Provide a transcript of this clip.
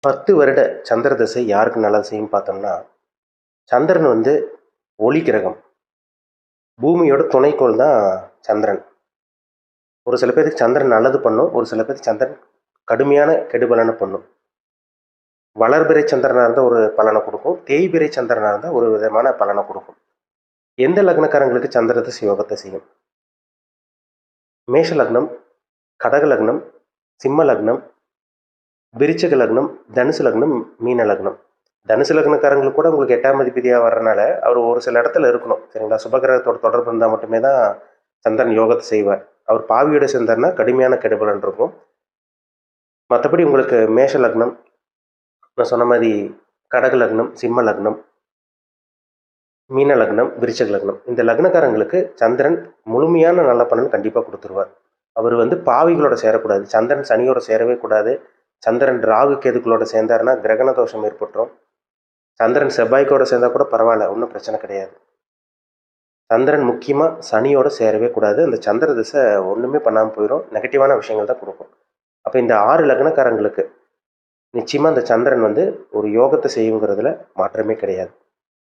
10 வருட சந்திர தசை யாருக்கு நல்லது செய்யும் பார்த்தோம்னா, சந்திரன் வந்து ஒளி கிரகம். பூமியோட துணைக்கோள் தான் சந்திரன். ஒரு சில பேருக்கு சந்திரன் நல்லது பண்ணும். ஒரு சில பேருக்கு சந்திரன் கடுமையான கெடுபலன பண்ணும். வளர்பிறை சந்திரனா இருந்தா ஒரு பலன குடுக்கும். தேய்பிறை சந்திரனா இருந்தா ஒரு விதமான பலன குடுக்கும். எந்த லக்னக்காரங்களுக்கு சந்திர தசை யோகத்த செய்யும்? மேஷ லக்னம், கடக லக்னம், சிம்ம லக்னம், விருச்சிக லக்னம், தனுசு லக்னம், மீன லக்னம். தனுசு லக்னக்காரங்களுக்கு கூட உங்களுக்கு 8ஆம் அதிபதியா வர்றனால, அவர் ஒரு சில இடத்துல இருக்கணும். சரிங்களா? சுபகிரகத்தோட தொடர்பு இருந்தா மட்டுமே தான் சந்திரன் யோகத்த செய்வார். அவர் பாவியோட சேர்ந்தார்னா கடுமையான கெடுபலன் இருக்கும். மத்தபடி உங்களுக்கு மேஷ லக்னம், நான் சொன்ன மாரி கடக லக்னம், சிம்ம லக்னம், மீன லக்னம், விருச்சிக லக்னம். இந்த லக்னக்காரங்களுக்கு சந்திரன் முழுமையான நல்ல பலன் கண்டிப்பா குடுத்துருவார். அவர் வந்து பாவிகளோட சேரக்கூடாது. சந்திரன் சனியோட சேரவே கூடாது. சந்திரன் ராகு கேதுக்களோட சேர்ந்தாருன்னா கிரகண தோஷம் ஏற்பட்டுரும். சந்திரன் செவ்வாய்க்கோட சேர்ந்தா கூட பரவாயில்ல. ஒண்ணும் பிரச்சனை கிடையாது. சந்திரன் முக்கியமா சனியோட சேரவே கூடாது. அந்த சந்திர திசை ஒண்ணுமே பண்ணாம போயிரும். நெகட்டிவான விஷயங்கள் தான் குடுக்கும். அப்ப இந்த 6 லக்னக்காரங்களுக்கு நிச்சயமா அந்த சந்திரன் வந்து ஒரு யோகத்த செய்யுங்கிறதுல மாற்றமே கிடையாது.